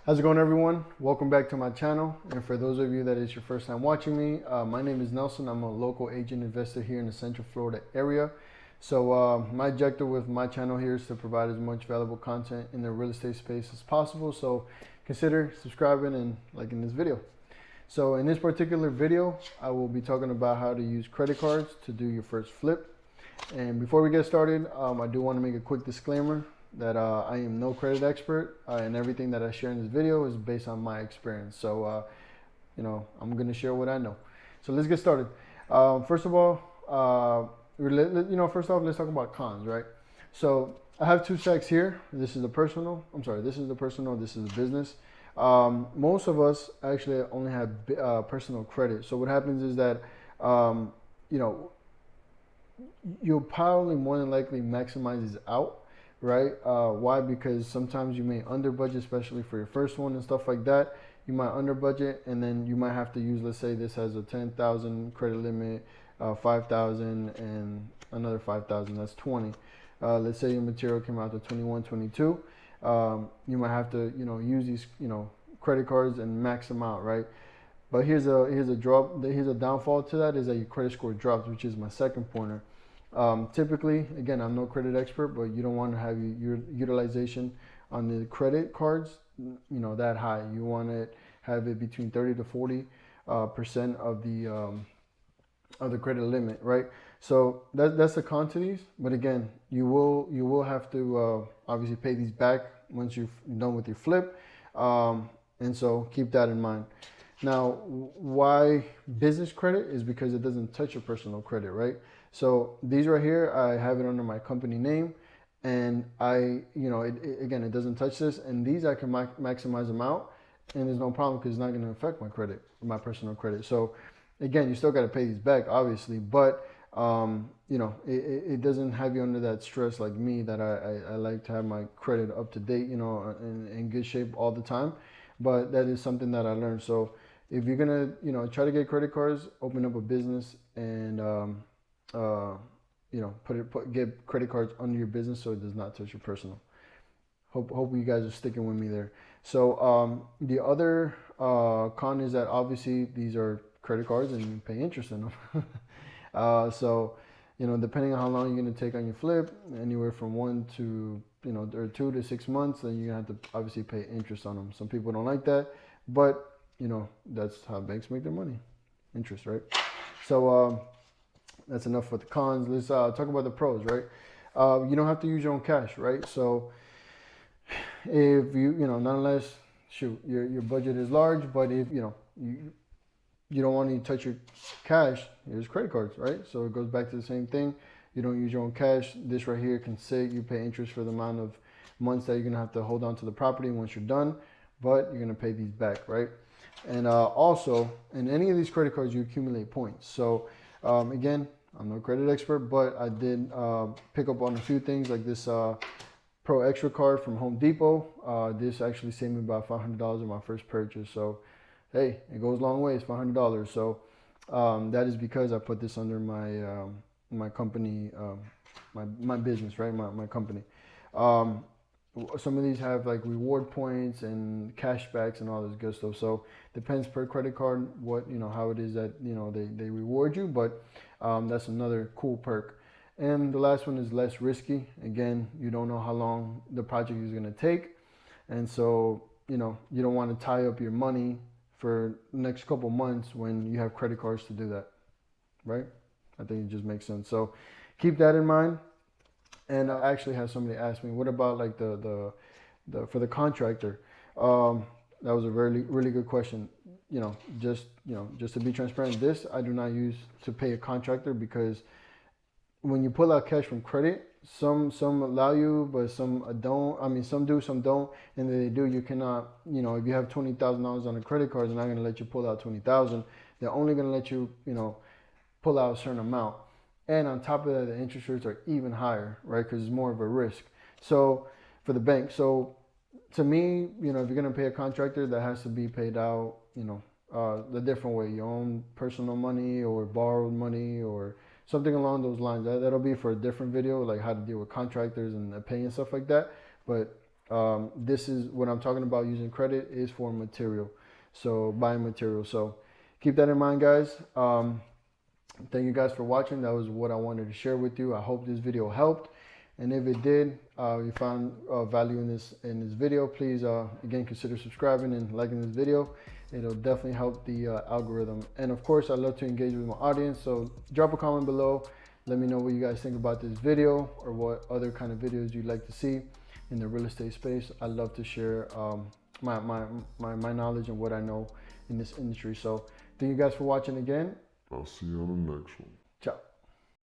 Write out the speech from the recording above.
How's it going, everyone? Welcome back to my channel. And for those of you that is your first time watching me, my name is Nelson. I'm a local agent investor here in the Central Florida area. So my objective with my channel here is to provide as much valuable content in the real estate space as possible. So consider subscribing and liking this video. So in this particular video, I will be talking about how to use credit cards to do your first flip. And before we get started, I do want to make a quick disclaimer that I am no credit expert, and everything that I share in this video is based on my experience. So, I'm going to share what I know. So let's get started. First of all, first off, let's talk about cons, right? So I have two stacks here. This is the personal. This is the personal. This is the business. Most of us actually only have personal credit. So what happens is that, you'll probably more than likely maximize these out. Right? Why? Because sometimes you may under budget, especially for your first one and stuff like that. You might under budget, and then you might have to use, let's say this has a 10,000 credit limit, 5,000 and another 5,000, that's 20. Let's say your material came out to 21, 22. You might have to, use these, credit cards and max them out, right? But here's a downfall to that is that your credit score drops, which is my second pointer. Typically, again, I'm no credit expert, but you don't want to have your utilization on the credit cards, that high. You want to have it between 30 to 40% of the credit limit, right? So that's the con to these. But again, you will have to obviously pay these back once you're done with your flip, and so keep that in mind. Now, why business credit is because it doesn't touch your personal credit, right? So these right here, I have it under my company name, and it doesn't touch this. And these I can maximize them out, and there's no problem because it's not going to affect my credit, my personal credit. So again, you still got to pay these back, obviously, but it doesn't have you under that stress like me that I like to have my credit up to date, in good shape all the time. But that is something that I learned. So if you're gonna, try to get credit cards, open up a business and get credit cards under your business so it does not touch your personal. Hope you guys are sticking with me there. So the other con is that obviously these are credit cards and you pay interest in them. So depending on how long you're going to take on your flip, anywhere from 1 to or 2 to 6 months, then you're going to have to obviously pay interest on them. Some people don't like that, but that's how banks make their money, interest, right? So that's enough for the cons. Let's talk about the pros, right? You don't have to use your own cash, right? So if not unless your budget is large, but if you don't want to touch your cash, here's credit cards, right? So it goes back to the same thing. You don't use your own cash. This right here can sit. You pay interest for the amount of months that you're gonna have to hold on to the property once you're done, but you're gonna pay these back, right? And also, in any of these credit cards, you accumulate points. So again, I'm no credit expert, but I did pick up on a few things like this Pro Extra card from Home Depot. This actually saved me about $500 in my first purchase. So hey, it goes a long way. It's $500. So that is because I put this under my company, my business, right? My company. Some of these have like reward points and cashbacks and all this good stuff. So depends per credit card what how it is that they reward you, but that's another cool perk. And the last one is less risky. Again, you don't know how long the project is going to take, and so you don't want to tie up your money for the next couple months when you have credit cards to do that, right? I think it just makes sense. So keep that in mind. And I actually had somebody ask me, what about like the for the contractor? That was a really good question. Just to be transparent, this I do not use to pay a contractor, because when you pull out cash from credit, some allow you, but some don't. I mean, some do, some don't. And they do, you cannot. If you have $20,000 on a credit card, they're not going to let you pull out 20,000. They're only going to let you pull out a certain amount. And on top of that, the interest rates are even higher, right? Because it's more of a risk. So for the bank, so to me, if you're gonna pay a contractor, that has to be paid out, the different way, your own personal money or borrowed money or something along those lines. That'll be for a different video, like how to deal with contractors and pay and stuff like that. But This is what I'm talking about. Using credit is for material, so buying material. So keep that in mind, guys. Thank you guys for watching. That was what I wanted to share with you. I hope this video helped, and if it did, you found value in this video, please again consider subscribing and liking this video. It'll definitely help the algorithm. And of course, I love to engage with my audience, so drop a comment below. Let me know what you guys think about this video, or what other kind of videos you'd like to see in the real estate space. I love to share my knowledge and what I know in this industry. So thank you guys for watching again. I'll see you on the next one.